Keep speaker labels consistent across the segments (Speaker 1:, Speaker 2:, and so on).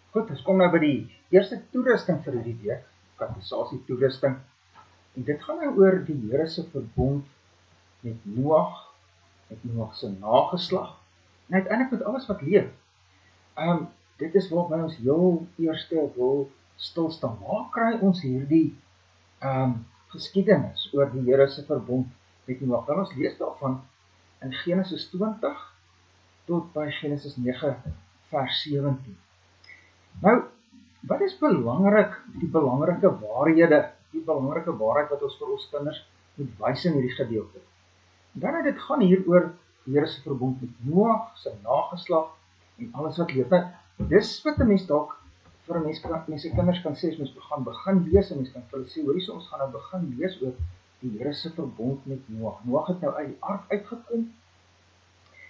Speaker 1: Goed, ons kom nou by die eerste toerusting vir hierdie week, katisasie toerusting, en dit gaan nou oor die Here se verbond met Noag se nageslag, en uiteindelik met alles wat leef. Dit is waarby ons heel eerste wil stilstaan. Waar kry ons hierdie geskiedenis oor die Here se verbond met Noag? Dan ons lees daarvan in Genesis 20 tot by Genesis 9 vers 17. Nou, wat is belangrik, die belangrike waarheid wat ons vir ons kinders moet wys in hierdie gedeelte? Dan dit gaan hier oor die Here se verbond met Noag, sy nageslag en alles wat leef. Dis wat 'n mens dalk vir 'n mens se kinders kan sê, as mens begin lees, en mens kan vir hulle sê, hoorie, so ons gaan nou begin lees oor die Here se verbond met Noag. Noag het nou uit die ark uitgekom.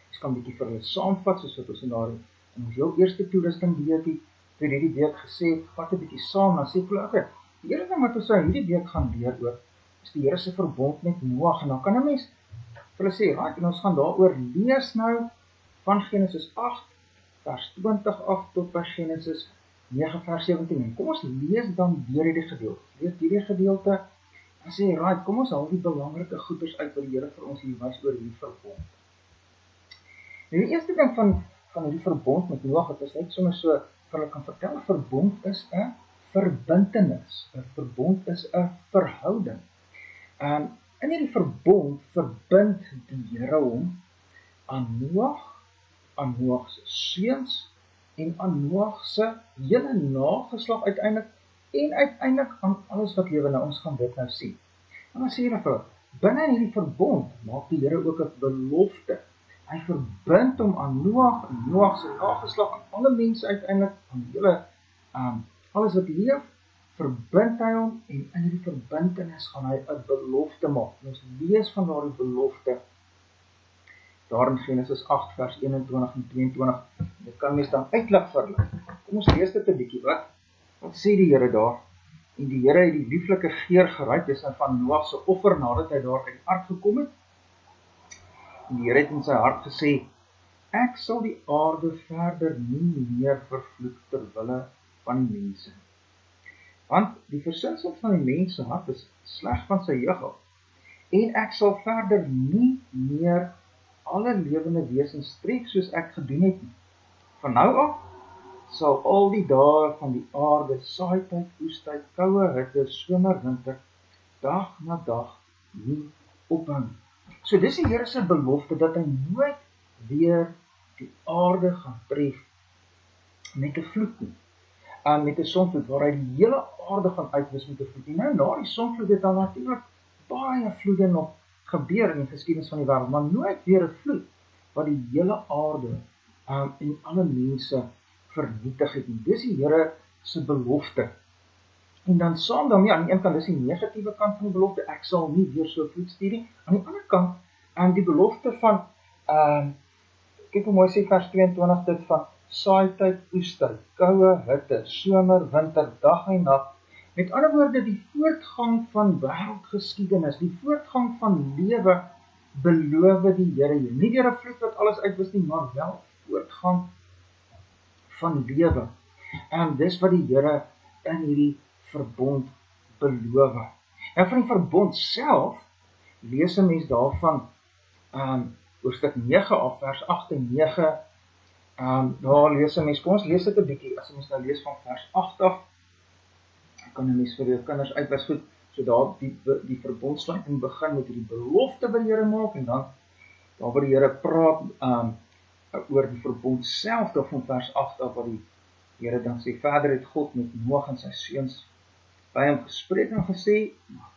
Speaker 1: Ons kan 'n bietjie vir hulle saamvat, soos wat ons in ons heel eerste toerusting weekie, vir hierdie week gesê, vat 'n bietjie saam, dan sê ek vir hulle, die eerste ding wat ons hierdie week gaan leer oor, is die Here se verbond met Noag, en dan kan 'n mens vir hulle sê, right, en ons gaan daaroor lees nou, van Genesis 8, vers 20 af, tot by Genesis 9, vers 17, en kom ons lees dan deur hierdie gedeelte, en sê, right, kom ons haal die belangrike goeders uit, wat die Here vir ons hier wys oor hierdie verbond. Nou die eerste ding van hierdie verbond met Noag, wat is net sommer so, vir hulle kan vertel, 'n verbond is 'n verbintenis, 'n verbond is 'n verhouding. In hierdie verbond verbind die Here hom aan Noag se seuns, en aan Noag se hele nageslag uiteindelik, en uiteindelik aan alles wat lewe. Nou, ons gaan dit nou sien. En dan sê hy vir, binne in hierdie verbond, maak die Here ook 'n belofte. Hy verbind hom aan Noag se nageslag, aan alle mense uiteindelik, aan hele, alles wat leef, verbind hy hom, en in die verbintenis gaan hy 'n belofte maak. En ons lees van daardie belofte, daar in Genesis 8 vers 21 en 22, dit kan mens dan uitlig vir hulle. Kom ons lees dit 'n bietjie, wat sê die Here daar? En die Here het die lieflike geur geruik, dis van Noag se offer, nadat hy daar uit die ark gekom het. En die Here het in sy hart gesê, ek sal die aarde verder nie meer vervloek ter wille van die mense. Want die versinsel van die mens hart is sleg van sy jeug af. En ek sal verder nie meer alle lewende wesens tref soos ek gedoen het nie. Van nou af sal al die dae van die aarde, saaityd, oestyd, koue hitte, somer, winter, dag na dag nie ophou. So dis die Here se belofte, dat hy nooit weer die aarde gaan tref met 'n vloed nie. Met 'n sonvloed, waar hy die hele aarde gaan uitwis met 'n vloed. En nou, na die sonvloed het dan natuurlik baie vloede nog gebeur in die geskiedenis van die wêreld, maar nooit weer 'n vloed, wat die hele aarde en alle mense vernietig het nie. Dis die Here se belofte. En dan saam daarmee, aan die een kant, dis die negatiewe kant van die belofte, ek sal nie weer so vloed stuur nie. Aan die ander kant, die belofte van, kyk hoe mooi sê vers 22, dit van saaityd, oestyd, koue hitte, somer, winter, dag en nag. Met ander woorde, die voortgang van wêreldgeskiedenis, die voortgang van lewe, beloof die Here hier. Nie deur 'n vloed wat alles uitwis nie, maar wel voortgang van lewe. En dis wat die Here in hierdie verbond beloof. En van die verbond self, lees 'n mens daarvan, hoofstuk 9 af, vers 8 en 9, daar lees 'n mens, kom ons lees dit 'n bietjie, as ons nou lees van vers 8 af, kan 'n mens vir jou kinders uitwys goed, so daar die verbondsluiting begin met die belofte wat die Here maak, en dan daar waar die Here praat oor die verbond self, daar van vers 8 af, waar die Here dan sê, verder het God met Noag en sy seuns by hom gespreek en gesê,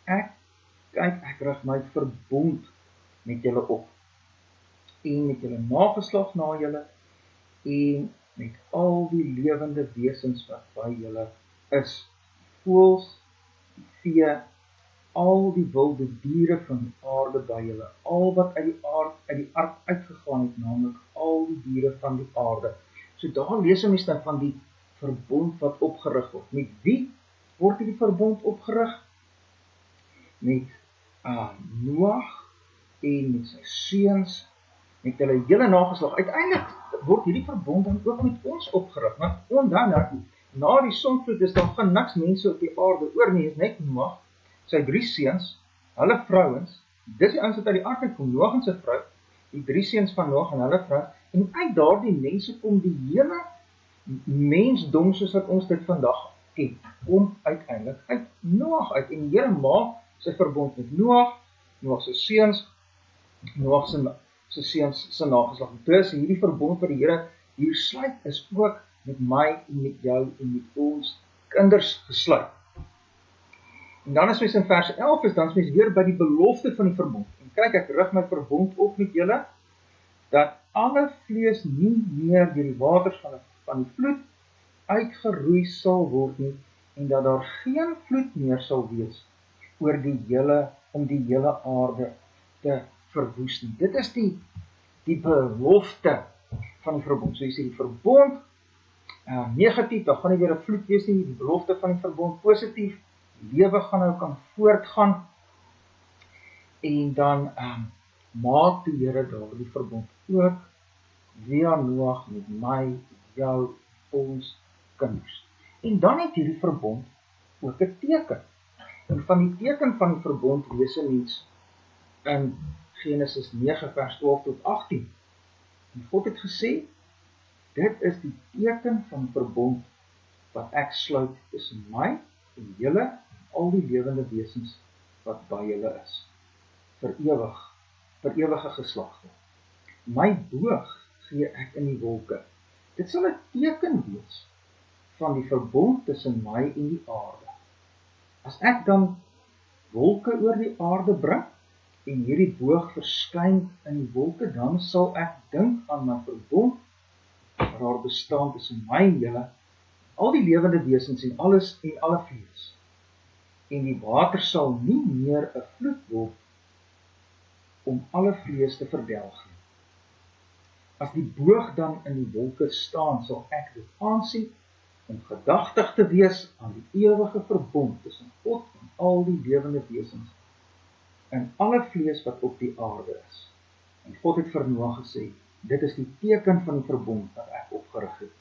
Speaker 1: ek rig my verbond met julle op, en met julle nageslag na julle, en met al die lewende wesens wat by julle is, voëls, die vee, al die wilde diere van die aarde by julle, al wat uit die ark uitgegaan het, naamlik al die diere van die aarde. So daar lees ons dan van die verbond wat opgerig word. Met wie word die verbond opgerig? Met Noag en met sy seuns, met hulle hele nageslag. Uiteindelik word hierdie verbond dan ook met ons opgerig, want onthou nou, na die sondvloed is daar gaan niks mense op die aarde oor nie, is net Noag, sy 3 seuns, hulle vrouens, dis die ouens wat uit die ark uitkom, Noag en sy vrou, die 3 seuns van Noag en hulle vrou, en uit daardie mense kom die hele mensdom soos wat ons dit vandag ken, kom uiteindelik uit Noag uit, en die Here maak sy verbond met Noag, Noag se seuns, Noag se seuns se nageslag. Dus hierdie verbond wat die Here hier sluit, is ook met my en met jou en met ons kinders gesluit. En dan as ons in vers 11 is, dan is ons weer by die belofte van die verbond. En kyk, ek rig my verbond op met julle, dat alle vlees nie meer deur die waters van die vloed uitgeroei sal word nie, en dat daar geen vloed meer sal wees oor om die hele aarde te verwoes nie. Dit is die belofte van die verbond. So jy sê die verbond, negatief, daar gaan nie weer 'n vloed wees nie, die belofte van die verbond, positief, lewe gaan nou kan voortgaan, en dan maak die Here daardie verbond ook via Noag met my, jou, ons kinders. En dan het hierdie verbond ook 'n teken. En van die teken van die verbond lees 'n mens in Genesis 9 vers 12 tot 18. En God het gesê, dit is die teken van die verbond wat ek sluit tussen my en julle en al die lewende wesens wat by julle is. Vir ewige geslagte. My boog gee ek in die wolke. Dit sal 'n teken wees van die verbond tussen my en die aarde. As ek dan wolke oor die aarde bring, en hierdie boog verskyn in die wolke, dan sal ek dink aan my verbond, wat daar bestaan tussen my en julle, al die lewende wesens en alles en alle vlees. En die water sal nie meer 'n vloed word, om alle vlees te verdelg nie. As die boog dan in die wolke staan, sal ek dit aansien, om gedagtig te wees aan die ewige verbond tussen God en al die lewende wesens, en alle vlees wat op die aarde is. En God het vir Noag gesê, dit is die teken van die verbond wat ek opgerig het,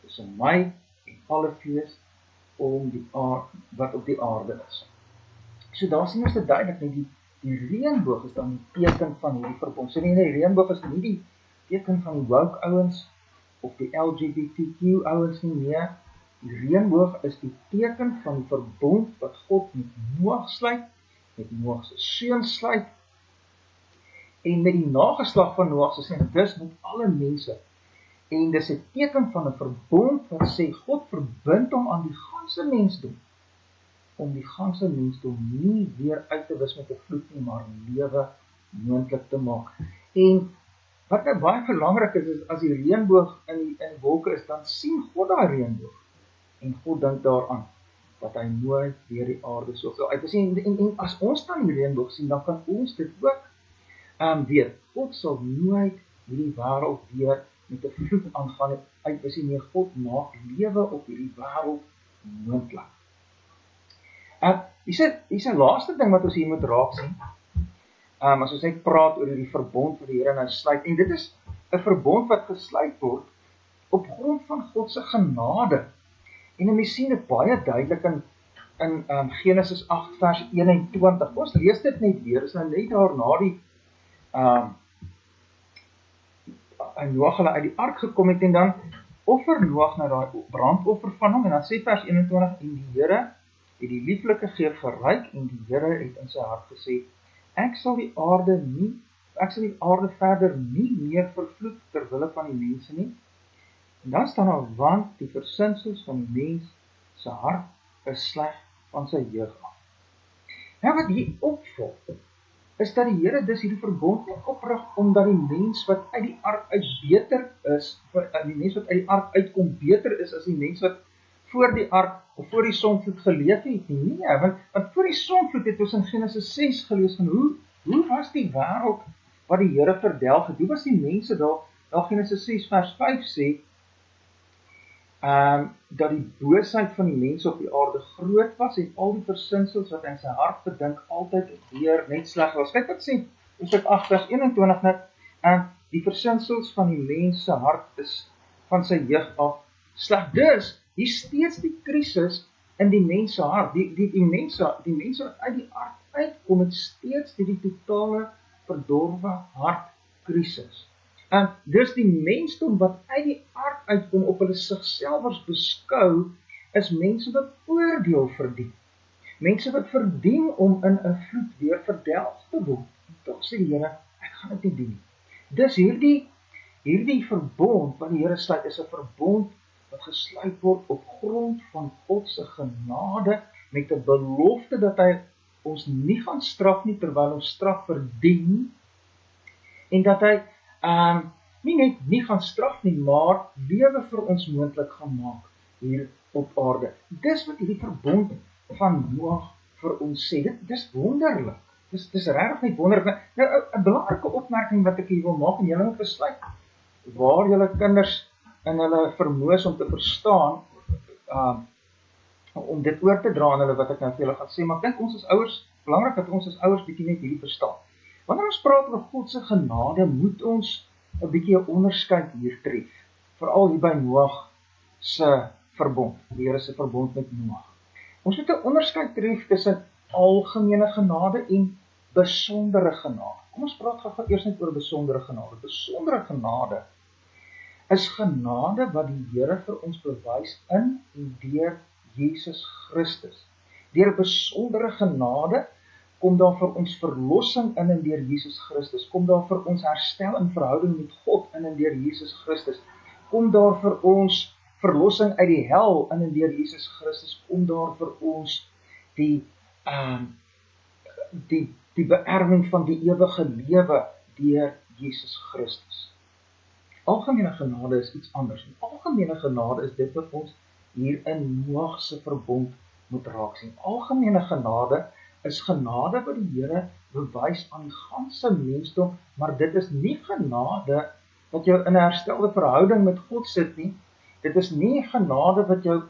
Speaker 1: tussen my en alle vlees wat op die aarde is. So daar sien ons dit duidelik, die reënboog is dan die teken van hierdie verbond. So die reënboog is nie die teken van die woke ouens, of die LGBTQ ouens nie meer. Die reënboog is die teken van die verbond wat God met Noag sluit, met Noag se seuns sluit, en met die nageslag van Noag se seuns, dus met alle mense. En dis 'n teken van 'n verbond wat sê, God verbind hom aan die ganse mensdom, om die ganse mensdom nie weer uit te wis met 'n vloed nie, maar lewe moontlik te maak. En wat nou baie belangrik is as die reënboog in die wolke is, dan sien God daai reënboog. En God dink daaraan, dat hy nooit weer die aarde so sal uitwis. En as ons dan die reënboog sien, dan kan ons dit ook weet. God sal nooit hierdie wêreld weer met 'n vloed aangaan uitwis nie. God maak lewe op hierdie wêreld moontlik. Dis 'n laaste ding wat ons hier moet raak sien. As ons net praat oor hierdie verbond wat die Here nou sluit, en dit is 'n verbond wat gesluit word op grond van God se genade. En ons sien dit baie duidelik in Genesis 8 vers 21. Ons lees dit net weer, is nou net daar na die Noag hulle uit die ark gekom het, en dan offer Noag nou daai brandoffer van hom, en dan sê vers 21, en die Here het die lieflike geur geruik, en die Here het in sy hart gesê, ek sal die aarde verder nie meer vervloek ter wille van die mense nie. En dan staan daar, want die versinsels van die mens se hart is sleg van sy jeug af. Nou wat hier opval, is dat die Here dus hierdie verbond nie oprig, omdat die mens wat uit die ark uit beter is, die mens wat uit die ark uitkom beter is, as die mens wat voor die ark, of voor die sondvloed geleef het nie. Nee, want voor die sondvloed het ons in Genesis 6 gelees van hoe was die wêreld wat die Here verdelg het, hoe was die mense daar Genesis 6 vers 5 sê, dat die boosheid van die mense op die aarde groot was, en al die versinsels wat in sy hart bedink altyd weer net sleg was. Kyk wat sê, ons het 8 vers 21 net, die versinsels van die mens se hart is van sy jeug af sleg. Dus, hier steeds die krisis in die mens se hart. Die mense wat uit die aard uitkom, het steeds die totale verdorwe hartkrisis. En dus die mensdom wat uit die aard uitkom op hulle sigself beskou, is mense wat oordeel verdien. Mense wat verdien om in 'n vloed weer verdelg te word. En tog sê die Here, ek gaan dit nie doen nie. Dus hierdie verbond wat die Here sluit, is 'n verbond wat gesluit word op grond van God se genade, met 'n belofte dat hy ons nie gaan straf nie terwyl ons straf verdien, en dat hy nie net nie gaan straf nie, maar lewe vir ons moontlik gaan maak hier op aarde. Dis wat hierdie verbond van Noag vir ons sê. Dis wonderlik. Dis regtig net wonderlik. Nou, 'n belangrike opmerking wat ek hier wil maak, en julle moet besluit waar julle kinders in hulle vermoëns om te verstaan, om dit oor te dra aan hulle wat ek nou vir julle gaan sê, maar ek dink ons as ouers, belangrik dat ons as ouers bietjie net hierdie verstaan. Wanneer ons praat oor God se genade, moet ons 'n bietjie 'n onderskeid hier tref, veral hier by Noag se verbond, die Here se verbond met Noag. Ons moet 'n onderskeid tref tussen algemene genade en besondere genade. Kom ons praat gou eers net oor besondere genade. Besondere genade is genade wat die Here vir ons bewys in en deur Jesus Christus. Deur besondere genade kom daar vir ons verlossing in en deur Jesus Christus. Kom daar vir ons herstel in verhouding met God in en deur Jesus Christus. Kom daar vir ons verlossing uit die hel in en deur Jesus Christus. Kom daar vir ons die beerwing van die ewige lewe deur Jesus Christus. Algemene genade is iets anders. Algemene genade is dit wat ons hier in Noag se verbond moet raak sien. Algemene genade is genade wat die Here bewys aan die ganse mensdom, maar dit is nie genade wat jou in 'n herstelde verhouding met God sit nie. Dit is nie genade wat jou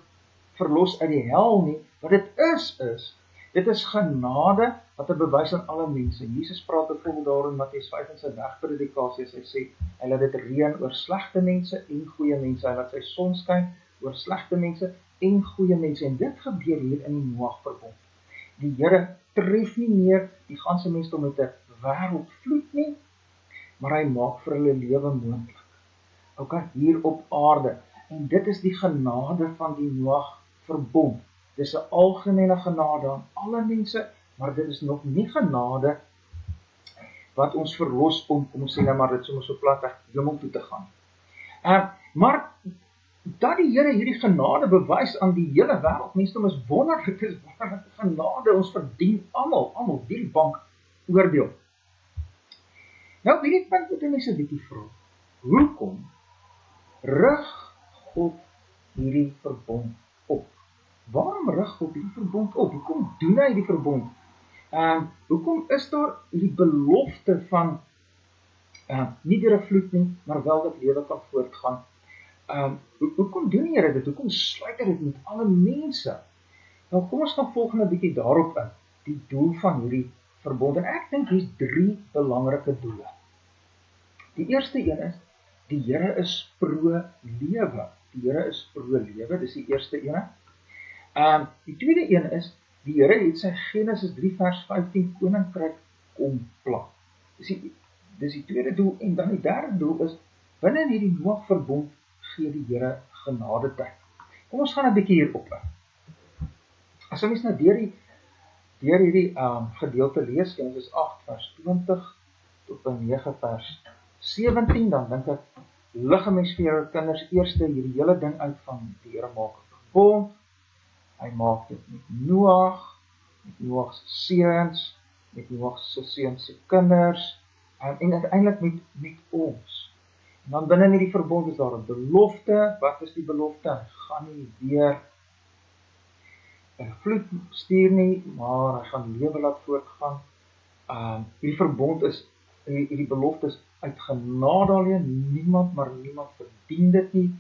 Speaker 1: verlos uit die hel nie. Wat dit dit is genade wat hy bewys aan alle mense. Jesus praat byvoorbeeld daar in Matteus 5 in sy wegpredikasie, hy sê, hy laat dit reën oor slegte mense en goeie mense, hy laat sy son skyn oor slegte mense en goeie mense, en dit gebeur hier in die Noag verbond. Die Here tref nie meer die ganse mensdom met 'n wêreldvloed nie, maar hy maak vir hulle lewe moontlik. Okay, hier op aarde. En dit is die genade van die Noag verbond. Dis 'n algemene genade aan alle mense, maar dit is nog nie genade wat ons verlos om ons sê nou maar dit sommer so platweg hemel toe te gaan. Maar dat die Here hierdie genade bewys aan die hele wêreld, mensdom is wonderlik, dis wonderlike genade, ons verdien almal die bank oordeel. Nou op hierdie punt moet mense 'n bietjie vra, hoekom rig God hierdie verbond op? Waarom rig God hierdie verbond op? Hoekom doen hy die verbond? Hoekom is daar die belofte van nie deur 'n vloed nie, maar wel dat lewe kan voortgaan? Hoekom doen die Here dit? Hoekom sluit hy dit met alle mense? Nou kom ons gaan volgende bietjie daarop in, die doel van hierdie verbond. En ek dink hier's 3 belangrike doele. Die eerste een is, die Here is pro-lewe. Die Here is pro-lewe, dis die eerste een. Die tweede een is, die Here het sy Genesis 3 vers 15 koninkryk kom plant. Dis die tweede doel, en dan die derde doel is, binne hierdie Noag verbond gee die Here genade tyd. Kom ons gaan 'n bietjie hierop in. As ons nou deur hierdie gedeelte lees, Genesis 8 vers 20 tot by 9 vers 17, dan dink ek, lig 'n mens vir jou kinders eerste hierdie hele ding uit van die Here maak 'n verbond. Hy maak dit met Noag, met Noag se seuns, met Noag se seuns se kinders, en uiteindelik met ons. En dan binne in die verbond is daar 'n belofte. Wat is die belofte? Hy gaan nie weer 'n vloed stuur nie, maar hy gaan lewe laat voortgaan. Hierdie verbond is, hierdie belofte is uit genade alleen, niemand verdien dit nie.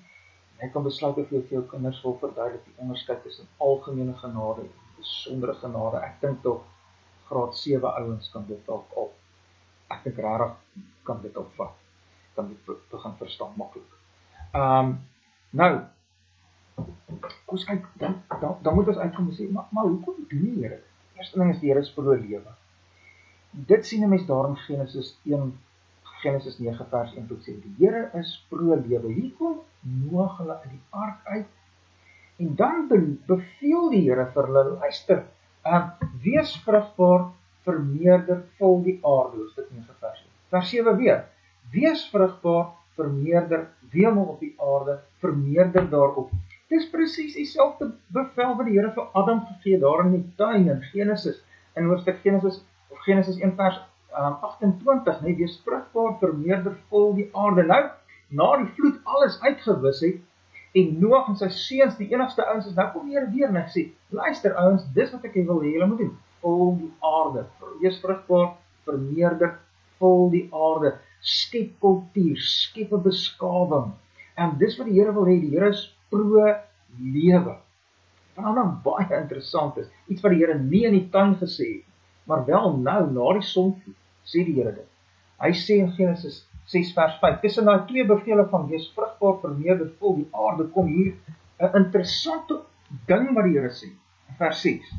Speaker 1: Jy kan besluit of jy vir jou kinders wil verduidelik die onderskeid tussen algemene genade en besondere genade. Ek dink tog graad 7 ouens kan dit dalk al. Ek dink regtig kan dit opvat. kan jy begin verstaan maklik. Nou, ons kyk, dan moet ons uitkom en sê, maar hoekom doen die Here? Eerste ding is die Here is pro-lewe. Dit sien 'n mens daar in Genesis 9 vers 1 tot 7. Die Here is pro-lewe. Hier kom Noag hulle uit die ark uit. En dan beveel die Here vir hulle, luister, wees vrugbaar, vermeerder, vul die aarde, hoofstuk 9 vers 1. Vers 7 weer, wees vrugbaar, vermeerder, wemel op die aarde, vermeerder daarop. Dis presies dieselfde bevel wat die Here vir Adam gegee daar in die tuin in Genesis, in hoofstuk Genesis 1 vers 28, nee, wees vrugbaar, vermeerder, vul die aarde. Nou, na die vloed alles uitgewis het, en Noag en sy seuns, die enigste ouens is, nou kom die Here weer en hy sê, luister ouens, dis wat ek wil hê julle moet doen, vul die aarde, wees vrugbaar, vermeerder, vul die aarde, skep kultuur, skep 'n beskawing, en dis wat die Here wil hê, die Here is pro-lewe. Wat dan baie interessant is, iets wat die Here nie in die tuin gesê het, maar wel nou, na die sonvloed, sê die Here dit. Hy sê in Genesis 6 vers 5, tussen daai twee bevele van wees vrugbaar, vermeerder, vul die aarde, kom hier 'n interessante ding wat die Here sê, in vers 6.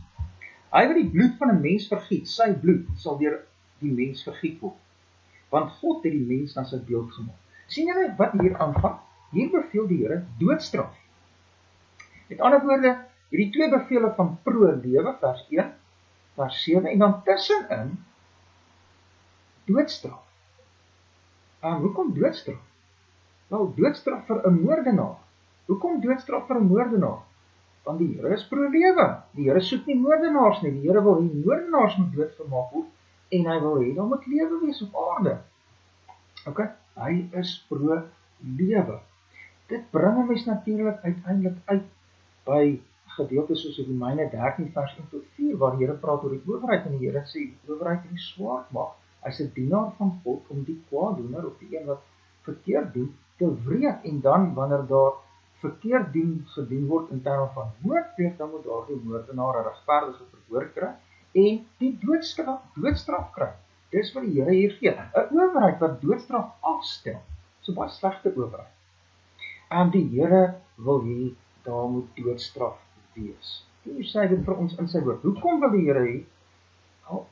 Speaker 1: Hy wat die bloed van 'n mens vergiet, sy bloed sal deur die mens vergiet word, want God het die mens na sy beeld gemaak. Sien julle wat hier aangaan? Hier beveel die Here doodstraf. Met ander woorde, hierdie twee bevele van pro-lewe, vers 1, vers 7, en dan tussenin doodstraf. Hoekom doodstraf? Wel, doodstraf vir 'n moordenaar. Hoekom doodstraf vir 'n moordenaar? Want die Here is pro-lewe. Die Here soek nie moordenaars nie. Die Here wil hê moordenaars moet doodgemaak word en hy wil hê daar moet lewe wees op aarde. OK, hy is pro-lewe. Dit bring 'n mens natuurlik uiteindelik uit by gedeeltes soos Romeine 13 vers 1 tot 4 waar die Here praat oor die owerheid en die Here sê die owerheid het die swaard mag. Hy's 'n dienaar van God om die kwaadoener of die een wat verkeerd doen te wreek, en dan wanneer daar verkeerd gedoen word in terme van moordpleeg, dan moet daardie moordenaar 'n regverdige verhoor kry en die doodstraf kry. Dis wat die Here hier gee. 'n Owerheid wat doodstraf afstel, so baie slegte owerheid. En die Here wil hê daar moet doodstraf wees. Hier sê dit vir ons in sy woord. Hoekom wil die Here hê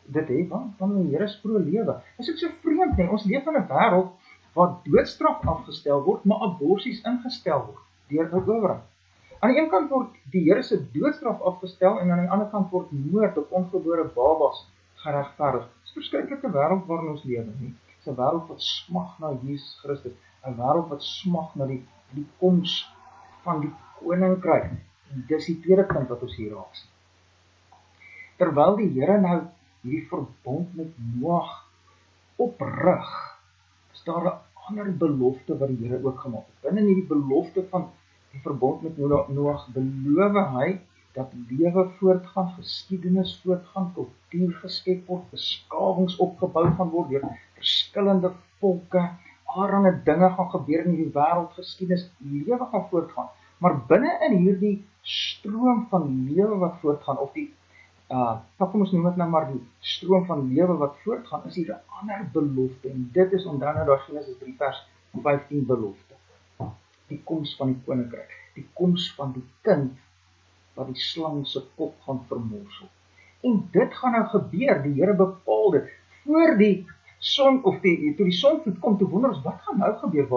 Speaker 1: dit hê? Want die Here is pro-lewe. Is ook so vreemd, nee, ons leef in 'n wêreld waar doodstraf afgestel word, maar aborsies ingestel word deur 'n owerheid. Aan die een kant word die Here se doodstraf afgestel en aan die ander kant word moord op ongebore babas geregverdig. Dit is 'n verskriklike wêreld waarin ons lewe, nie? Dit is 'n wêreld wat smag na Jesus Christus, 'n wêreld wat smag na die koms van die koninkryk. En dis die tweede punt wat ons hier raak sien. Terwyl die Here nou hierdie verbond met Noag oprig, is daar 'n ander belofte wat die Here ook gemaak het. Binne hierdie belofte van die verbond met Noag beloof hy dat lewe voortgaan, geskiedenis voortgaan, kultuur geskep word, beskawings opgebou gaan word deur verskillende volke, allerlei dinge gaan gebeur in hierdie wêreld, geskiedenis, lewe gaan voortgaan. Maar binne in hierdie stroom van lewe wat voortgaan, of die kom ons noem dit nou maar die stroom van lewe wat voortgaan, is hier 'n ander belofte, en dit is onder andere daar Genesis 3 vers 15 belofte. Die koms van die koninkryk, die koms van die kind wat die slang se kop gaan vermorsel. En dit gaan nou gebeur, die Here bepaal dit voor die son of toe die sonvloed kom, toe wonder ons, wat gaan nou gebeur?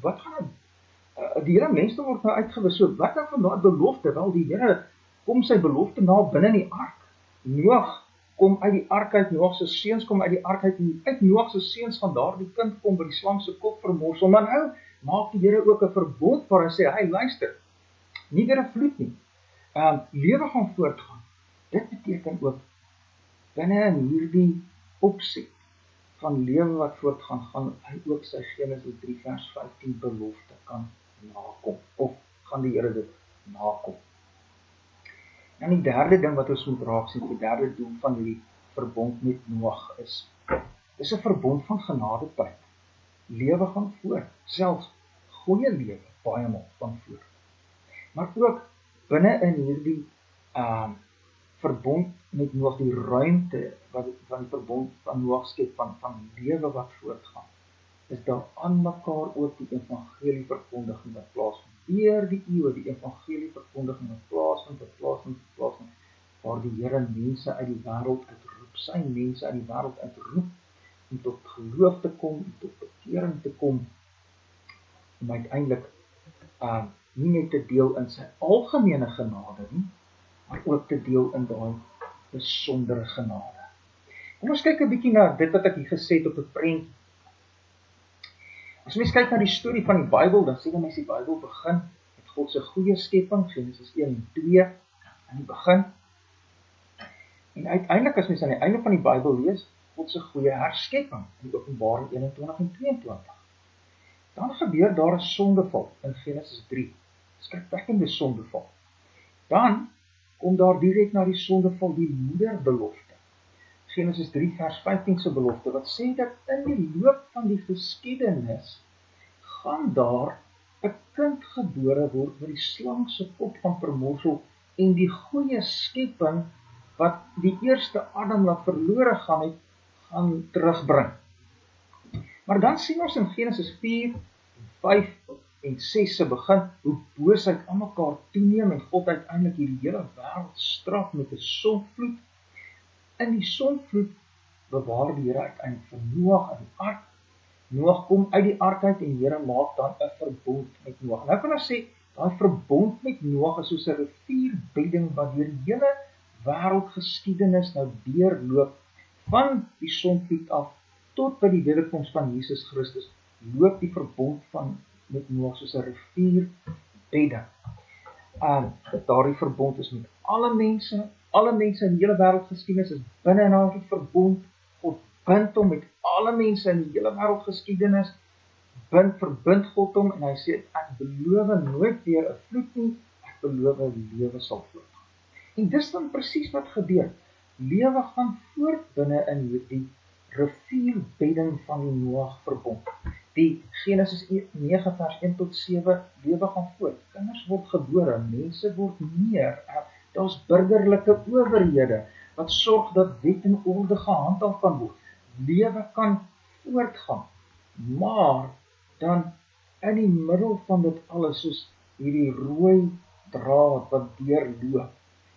Speaker 1: Wat gaan nou die hele mensdom word nou uitgewis. So wat nou van daardie belofte? Wel, die Here kom sy belofte na binne in die ark. Noag kom uit die ark uit, Noag se seuns kom uit die ark uit, en uit Noag se seuns van daardie kind kom by die slang se kop vermorsel. Maar nou maak die Here ook 'n verbond waar hy sê, hy luister, nie weer 'n vloed nie. Lewe gaan voortgaan. Dit beteken ook binne in hierdie opset van lewe wat voortgaan, gaan hy ook sy Genesis 3 vers 15 belofte kan nakom, of gaan die Here dit nakom. En die derde ding wat ons moet raak sien, die derde doel van hierdie verbond met Noag is 'n verbond van genadetyd. Lewe gaan voort, selfs goeie lewe, baie maal van voort. Maar ook binne in hierdie verbond met Noag, die ruimte wat die verbond van Noag skep van lewe wat voortgaan. is daar aan mekaar ook die evangelie verkondiging wat plaasvind. Deur die eeue die evangelie verkondiging wat plaasvind, waar die Here mense uit die wêreld uitroep, sy mense uit die wêreld uitroep, om tot geloof te kom, om tot bekering te kom, om uiteindelik nie net te deel in sy algemene genade nie, maar ook te deel in daai besondere genade. Kom ons kyk 'n bietjie na dit wat ek hier gesê het op 'n prentjie. As mens kyk na die storie van die Bybel, dan sien mens die Bybel begin met God se goeie skepping, Genesis 1 en 2 aan die begin. En uiteindelik as mens aan die einde van die Bybel lees, God se goeie herskepping in Openbaring 21 en 22. Dan gebeur daar 'n sondeval in Genesis 3. Skrikwekkende sondeval. Dan kom daar direk na die sondeval die moederbelofte. Genesis 3 vers 15 se belofte wat sê dat in die loop van die geskiedenis gaan daar 'n kind gebore word met die slang se kop gaan vermorsel en die goeie skepping wat die eerste Adam laat verlore gaan het, gaan terugbring. Maar dan sien ons in Genesis 4, 5 en 6 se begin hoe boosheid aan mekaar toeneem en God uiteindelik hierdie hele wêreld straf met 'n sonvloed. In die sonvloed bewaar die Here uiteindelik vir Noag in die ark. Noag kom uit die ark uit en die Here maak dan 'n verbond met Noag. Nou kan ons sê, daai verbond met Noag is soos 'n rivierbedding wat deur die hele wêreldgeskiedenis nou deurloop van die sonvloed af tot by die wederkoms van Jesus Christus. Loop die verbond met Noag soos 'n rivierbedding. Daardie verbond is met alle mense in die hele wêreldgeskiedenis is binne in daardie verbond. God bind hom met alle mense in die hele wêreldgeskiedenis, verbind God hom en hy sê, ek beloof nooit weer 'n vloed nie, ek beloof lewe sal voortgaan. En dis dan presies wat gebeur. Lewe gaan voort binne in hierdie rivierbedding van die Noag verbond. Die Genesis 9 vers 1 tot 7, lewe gaan voort. Kinders word gebore, mense word meer. Daar's burgerlike owerhede wat sorg dat wet en orde gehandhaaf kan word. Lewe kan voortgaan. Maar dan in die middel van dit alles, soos hierdie rooi draad wat deurloop,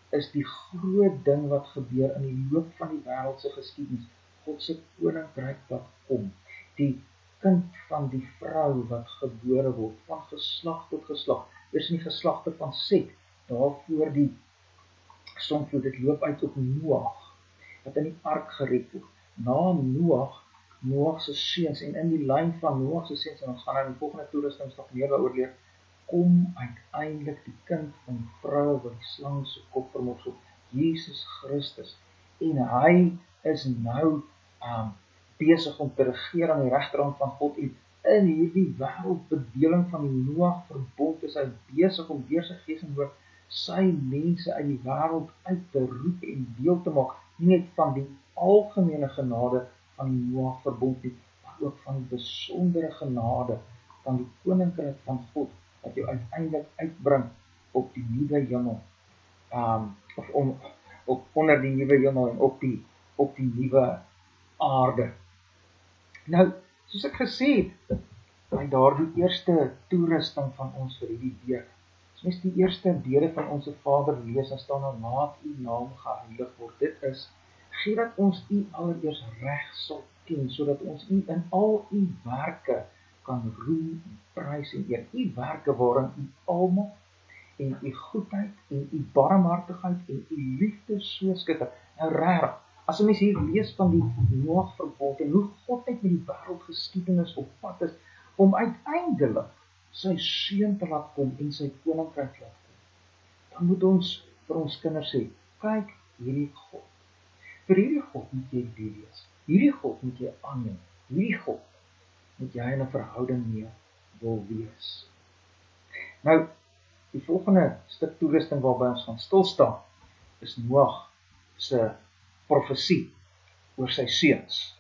Speaker 1: is die groot ding wat gebeur in die loop van die wêreldse geskiedenis. God se koninkryk wat kom. Die kind van die vrou wat gebore word, van geslag tot geslag. Eers in die geslagte van Set, daarvoor die sonvloed, dit loop uit op Noag, wat in die ark gered word. Na Noag se seuns, en in die lyn van Noag se seuns, en ons gaan in die volgende toerusting nog meer daaroor leer, kom uiteindelik die kind van die vrou wat die slang se kop vermorsel, Jesus Christus. En hy is nou besig om te regeer aan die regterhand van God, en in hierdie wêreldbedeling van die Noag verbond is hy besig om deur sy gees en woord sy mense uit die wêreld uit te roep en deel te maak, nie net van die algemene genade van die Noag verbond nie, maar ook van die besondere genade van die koninkryk van God, wat jou uiteindelik uitbring op die nuwe hemel, of onder die nuwe hemel en op die nuwe aarde. Nou, soos ek gesê het, by daardie eerste toerusting van ons vir hierdie week, as mens die eerste dele van Onse Vader lees, dan staan daar, laat u naam geheilig word. Dit is, gee dat ons u allereers reg sal ken, sodat ons u in al u werke kan roem en prys en eer. U werke waarin u almag en u goedheid en u barmhartigheid en u liefde so skitter. Nou regtig, as 'n mens hier lees van die Noag verbond en hoe God net met die wêreldgeskiedenis op pad is om uiteindelik sy seun te laat kom en sy koninkryk laat kom, dan moet ons vir ons kinders sê, kyk hierdie God. Vir hierdie God moet jy lees. Hierdie God moet jy aanneem. Hierdie God moet jy in 'n verhouding mee wil wees. Nou, die volgende stuk toerusting waarby ons gaan stilstaan, is Noag se profesie oor sy seuns.